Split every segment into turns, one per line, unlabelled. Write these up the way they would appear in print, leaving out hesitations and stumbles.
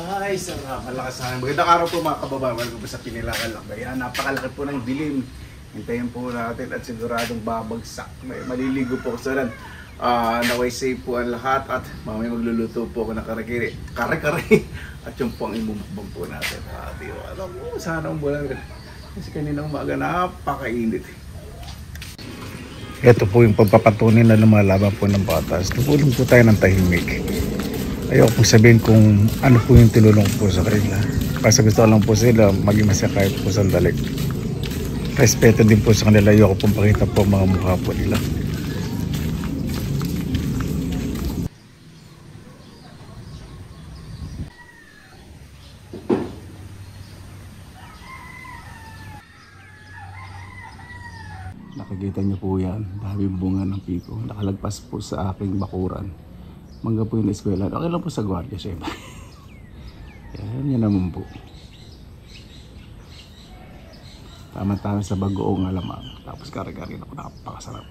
Ay, sarap. Malakas sa akin. Magandang araw po mga kababayan. Welcome po sa Pinilakan Lakbayan. Napakalaki po ng dilim. Hintayin po natin at siguradong babagsak. Maliligo po ko sa lan. Naway safe po ang lahat at mamaya magluluto po ako ng kare-kare. At yung po ang imumukbang po natin. Alam mo, sana ang bulan. Kasi kaninang umaga napakainit. Ito po yung pagpapatunay na lumalaban po ng batas. Tumulong po tayo ng tahimik. Ayoko po sabihin kung ano po yung tinulong po sa kanila. Kasi gusto lang po sila maging masaya kahit po sandali. Respeto din po sa kanila. Ayoko pong pakita po mga mukha po nila. Nakikita niyo po yan. Dami bunga ng piko. Nakalagpas po sa aking bakuran. Mangga po yung eskwela. Okay lang po sa gwardiya, syempre. Yan naman po. Tama-tama sa bagoong alamang. Tapos kare-kare na po. Napakasarap.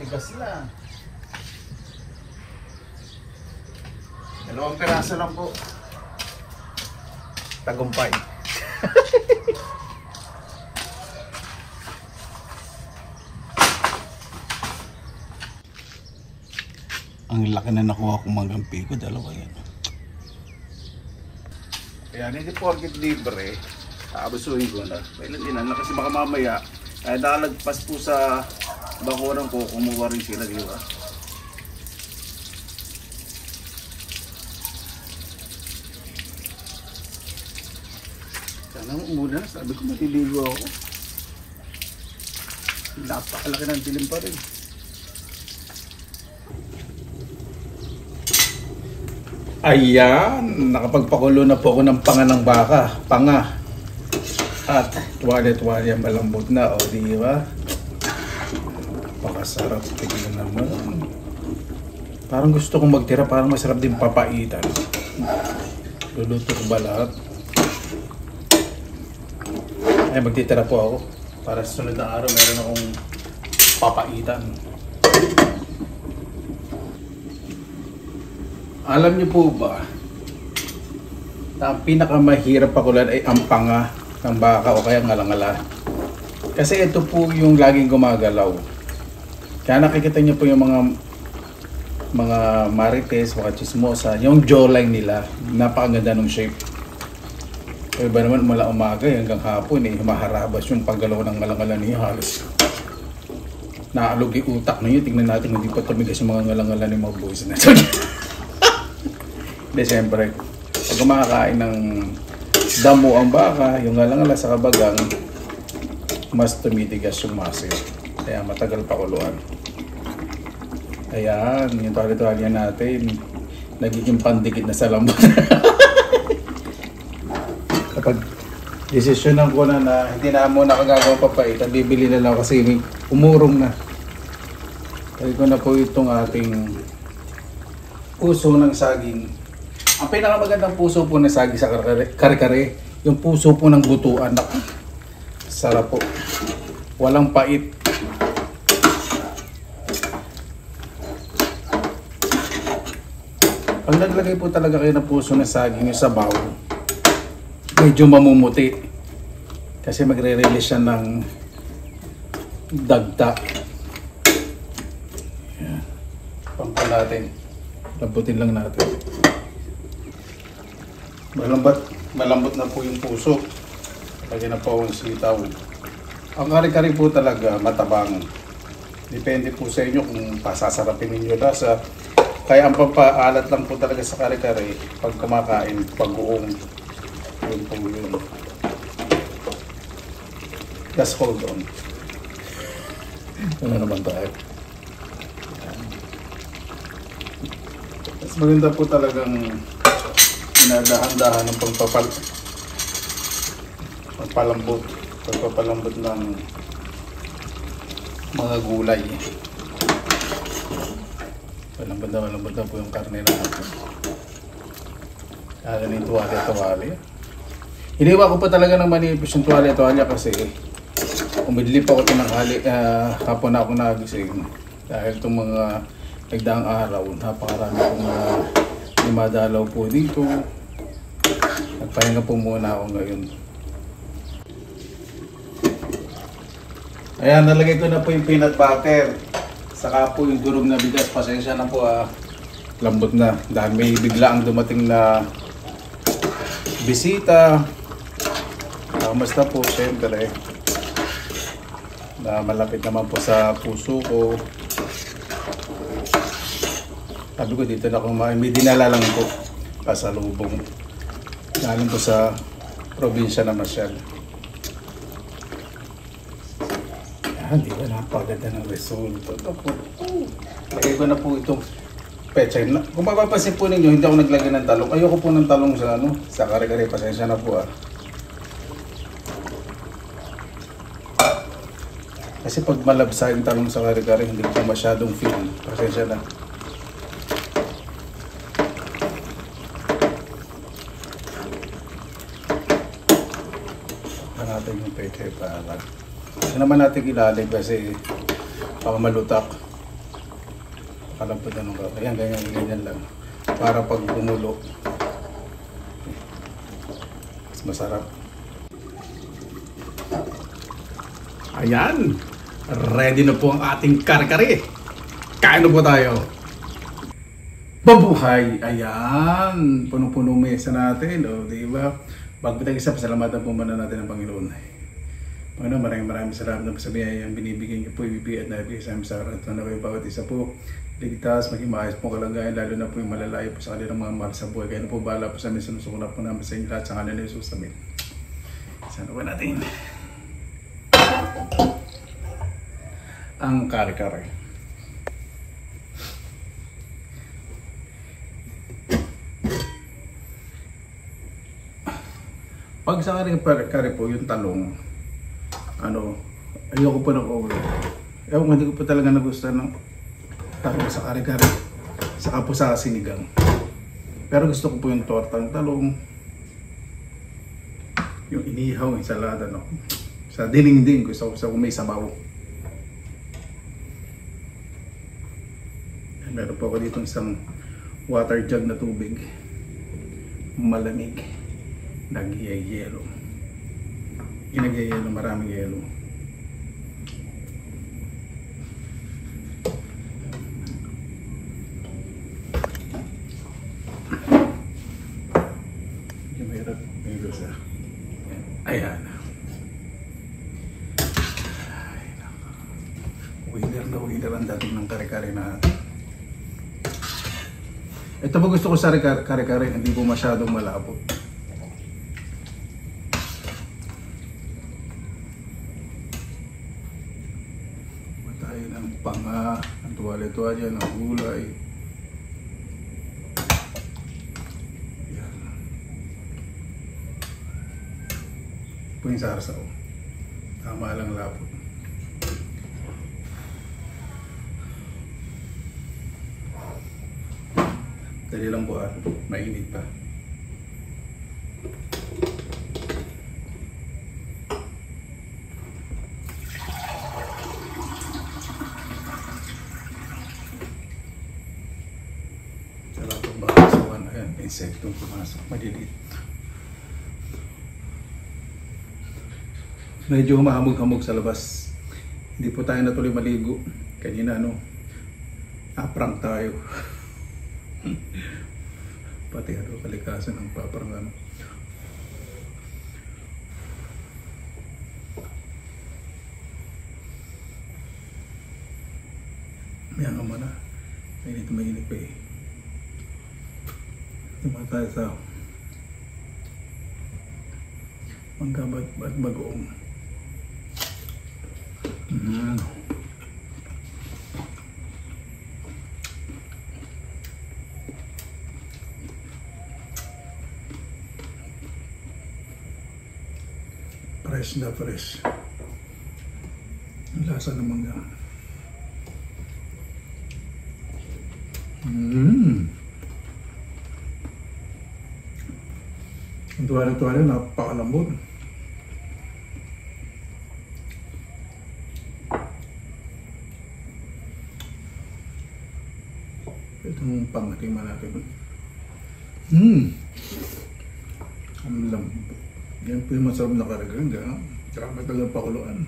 Tigas lang. Dalawang piraso lang po. Tagumpay. Ang laki na nakuha kong manggang piko. Dalawa yan. Ayan, hindi porket libre. Abusuhin ko na. Kailan din na kasi baka mamaya ay nakalagpas po sa bakuran ko, kumuha rin sila, di ba? Sana muna, sabi ko matiligo ako. Napakalaki ng dilim pa rin. Ayan, nakapagpakulo na po ako ng panga ng baka. Panga. At tuwalya-tuwalya malambot na, o di ba? Pakasarap, tingnan naman. Parang gusto kong magtira, parang masarap din papaitan. Luluto ko ba lahat? Ay, magtitira po ako. Para sa sunod na araw, meron akong papaitan. Alam niyo po ba, na ang pinakamahirap pakulan ay ang panga ng baka o kaya ngalangala. Kasi ito po yung laging gumagalaw. Kaya nakikita niyo po yung mga marites, mga chismosa, yung jawline nila, napakaganda ng shape. O iba naman mula umaga hanggang hapon maharabas yung paggalaw ng ngalangala niya halos. Naalog yung utak niyo, tingnan natin hindi pa tumigas yung mga ngalangala ni mga boys na. Hindi, siyempre, pag kumakain ng damo ang baka, yung ngalangala sa kabagang, mas tumitigas yung muscle. Kaya matagal pa kuluan. Ayan, yung tuwalya natin, nagiging pandikit na sa lambat. Kapag desisyonan ko na hindi na mo nakagagawa papaitan, bibili na lang kasi umurong na. Kaya ko na po itong ating puso ng saging. Ang pinakamagandang puso po ng saging sa kare-kare, yung puso po ng butuan. Sarap po. Walang pait. Pag naglagay po talaga kayo ng puso ng saging yung sabaw, medyo mamumuti. Kasi magre-release siya ng dagta. Pangko natin. Lambutin lang natin. Malambot na po yung puso. Lagyan na po ang sitaw. Ang kare-kare po talaga matabang. Depende po sa inyo kung pasasarapin ninyo lasa. Kaya ang pampaalat lang po talaga sa kare-kare pag kumakain, pag-uong. Yun po yun. Just hold on. Ano naman tayo?
Mas maganda po talagang dinadahan-dahan ng pagpapalambot ng mga gulay. Malambot na po yung karne natin. Kaya yung tuwalya. Iniwa ko pa talaga ng manipis yung tuwalya kasi umidlip ako tinanghali, hapon na ako nagising. Dahil itong mga nagdaang araw, napakarami kong dumadalaw po dito. Nagpahinga po muna ako ngayon. Ayan, nalagay ko na po yung peanut butter. Saka po yung durog na bigas. Pasensya na po lambot na. Dahil may bigla ang dumating na bisita. Basta po, syempre, na malapit naman po sa puso ko. Sabi ko dito na kumain. May dinala lang po pasalubong. Galing po sa probinsya na Masyal. Di ba napaganda ng resulta? Lagay ko na po itong pechay. Kung mapapansin po ninyo, hindi ako naglagay ng talong. Ayoko po ng talong sa kare-kare. Pasensya na po Kasi pag malabsa yung talong sa kare-kare, hindi ko masyadong feel. Pasensya na. Natin yung pechay para. Kasi naman natin ilalim kasi malutak. Kalambot na nung kaka. Ayan, ganyan lang. Para pag bumulo, mas masarap. Ayan! Ready na po ang ating kare-kare. Kain na po tayo. Mabuhay! Ayan! Punong-puno mesa natin. O, diba? Bago tayo isa, pasalamatan po muna natin ang Panginoon. Panginoon, maraming salamat na po sa biyayang binibigyan niyo po, ibibigay at nabigay sa amin sa araw na kayo bawat isa po ligtas, maging maayos po kalagayan, lalo na po yung malalayo po sa kanilang mga mahal sa buhay. Kaya na po bahala po sa amin, sinusukulan po namin sa inyo lahat sa kanila Jesus. Amen. Sana po natin ang kare-kare. Pag sa kare-kare po, yung talong, ayoko po ng ulo. Hindi ko po talaga nagustuhan ng talong sa kare-kare. Saka po sa sinigang. Pero gusto ko po yung tortang talong. Yung inihaw, yung salada, sa dinding gusto ko may sabaw. Meron po ako dito isang water jug na tubig. Malamig. Nagyayelo. Inagyayelo, maraming yelo. Ayan. Winner ang dating ng kare-kare natin. Ito po gusto ko sa kare-kare, hindi po masyadong malabo. Tayo ng panga, ng tuwalya-tuwalya, ng gulay. Yan. Po yung sarsaw. Tama lang lapot. Dali lang po mainit pa. Sarap ang bakasawan. Ayan, insektong pumasok. Maliliit. Medyo mahamog-hamog sa labas. Hindi po tayo natuloy maligo. Kanina naprank tayo. Pati kalikasan ng paparang Yan naman mainit pa Naman tayo sa manggabat at bagoong. Fresh na fresh. Ang lasa ng mangga. Ang tuwa-tuwa rin, napakalambot. Itong pangatingman natin. Ang lambot. Yan po yung masarap na karaganga. Tsaka matagal pakuluan.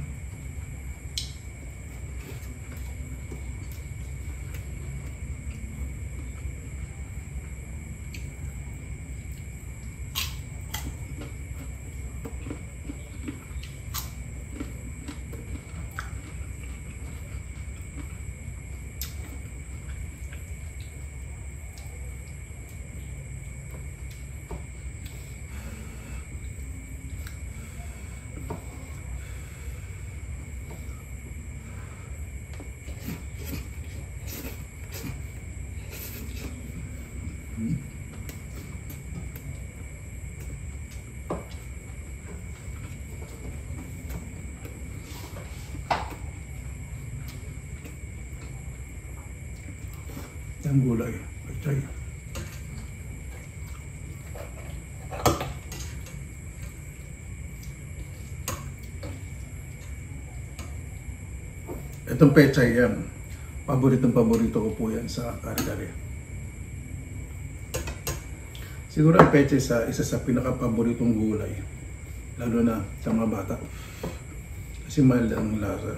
Ang gulay, pechay. Itong pechay yan. Paborito ko po yan sa kare-kare. Siguro ang pechay isa sa pinaka-paboritong gulay. Lalo na sa mga bata. Kasi mild ang lasa.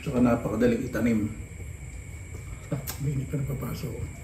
Tsaka napakadaling itanim. May hindi pa napapasok.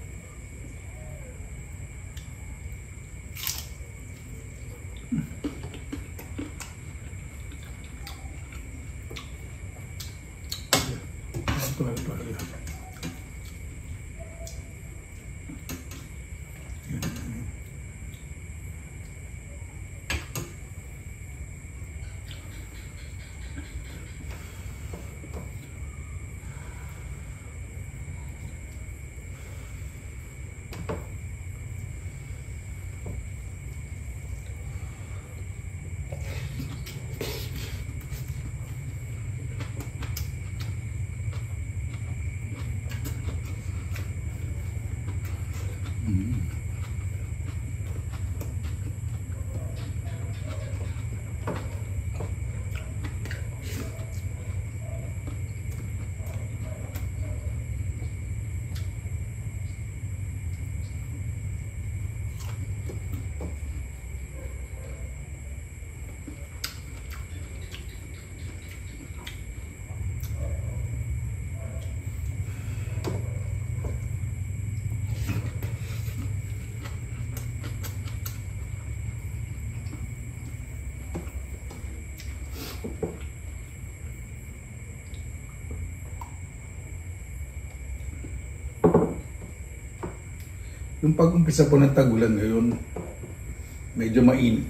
Yung pag-umpisa po ng tagulan ngayon, medyo mainit.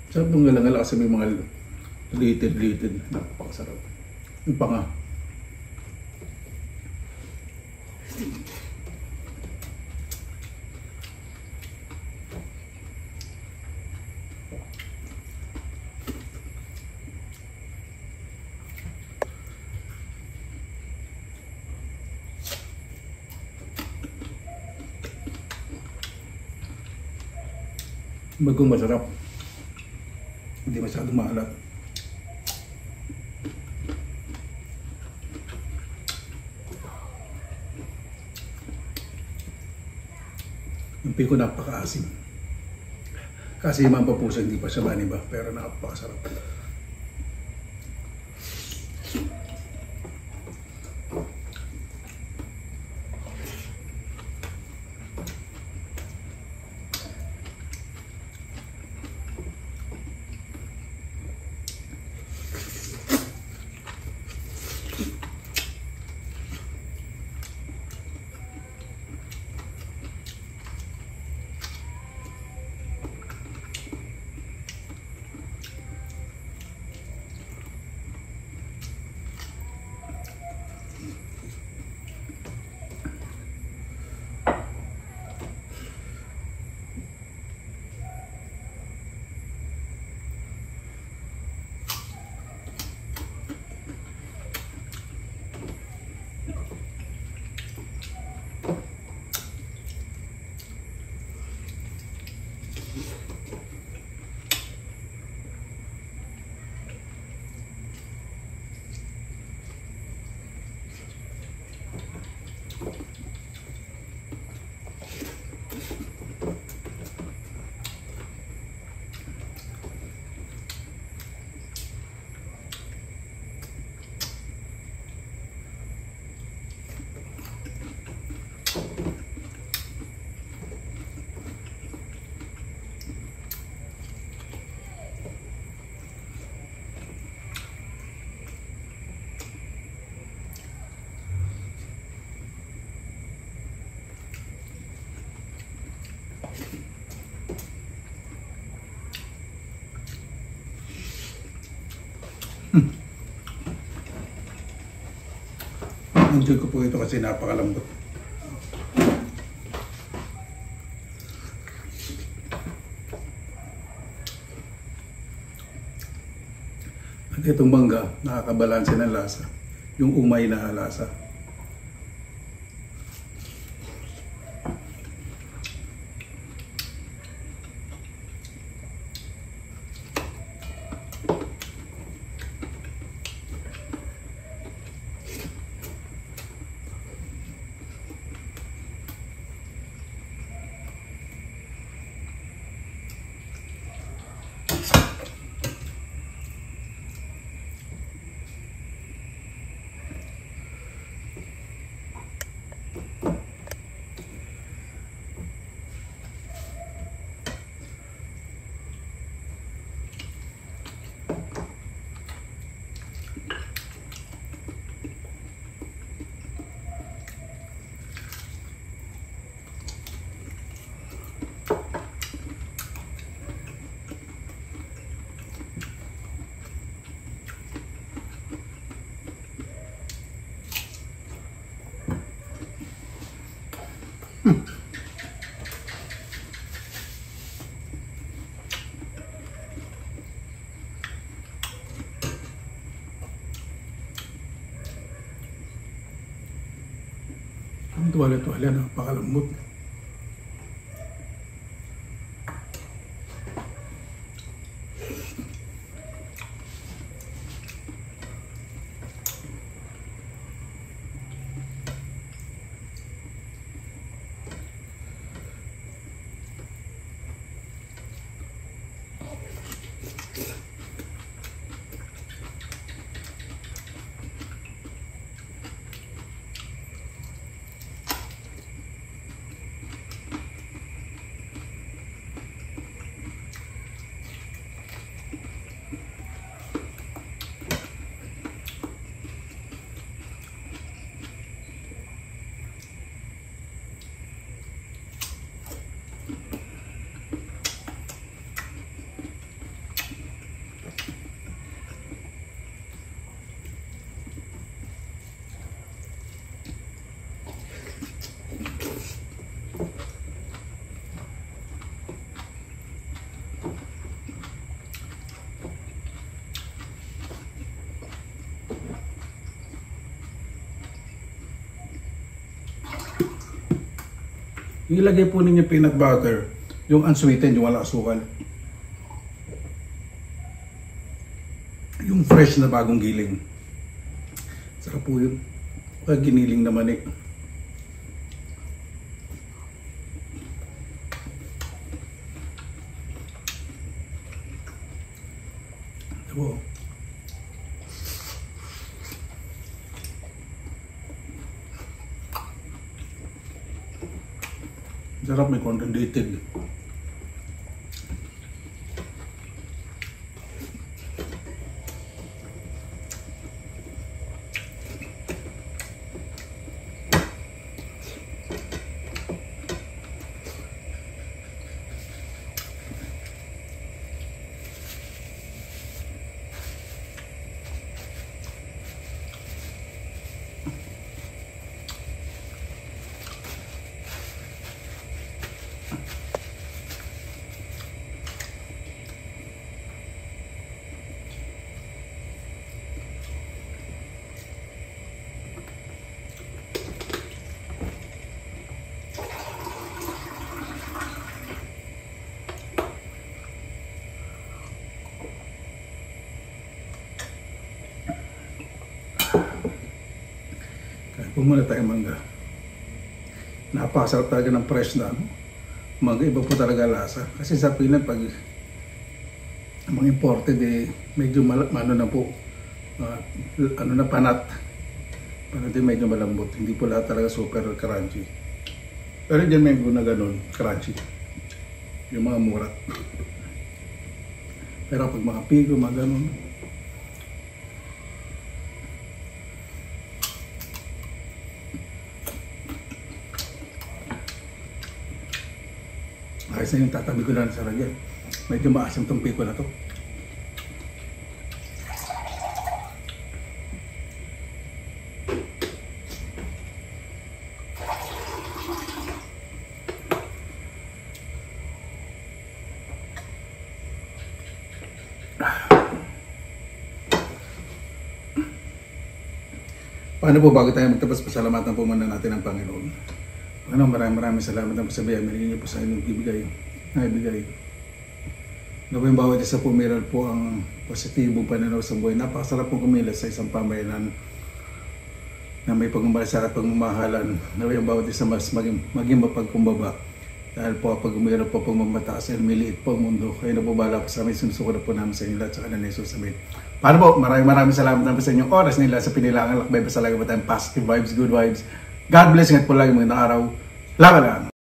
Sarap nung ngalang-ngala kasi may mga litid. Napakasarap. Yung panga. Bagong masarap. Hindi masyadong maalat. Yung piko napaka-asim. Kasi yung mga papusa hindi pa siya maniba, pero napakasarap. Enjoy ko po ito kasi napakalambot. At itong mangga, nakakabalanse ng lasa. Yung umay na lasa. Ang tuwala-tuwala, napakalambot. Ilagay po ninyo peanut butter, yung unsweetened, yung wala asukal. Yung fresh na bagong giling. Sarap po yun. Pag giniling na manik. Ito po. Sarap, may condensated. Kung muna tayo mangga. Napakasarap talaga ng fresh na mangga. Iba po talaga lasa. Kasi sa Pinas, pag mga imported, medyo ano na po, ano na panat. Panat din medyo malambot. Hindi po lahat talaga super crunchy. Pero dyan may na ganun, crunchy. Yung mga murat. Pero pag mga pigo, mga ganun, ayos na yung tatabi ko lang sa lagyan. Medyo maasim tong piko na to. Paano po bago tayo magtapos, pasalamatan po muna natin ang Panginoon. Panginoon, maraming salamat ang pasabihan. Binigyan niyo po sa inyong naibigay. Na po yung bawat isa po meron po ang positibong pananaw sa buhay. Napakasarap po kumilos sa isang pamayanan na may pagmamalasak at pagmamahalan. Na po yung bawat isa mas maging mapagkumbaba. Dahil po pag umayroon po pong mamataas ay miliit po ang mundo. Kaya na po bahala po sa amin, sinusuko na po namin sa inyo lahat sa kanan ni Jesus. Amen. Paano po? Maraming salamat naman sa inyong oras nila sa Pinilangan Lakbay. Basta lagi po tayong positive vibes, good vibes. God bless. Ingat po lagi mga araw. Laban lang!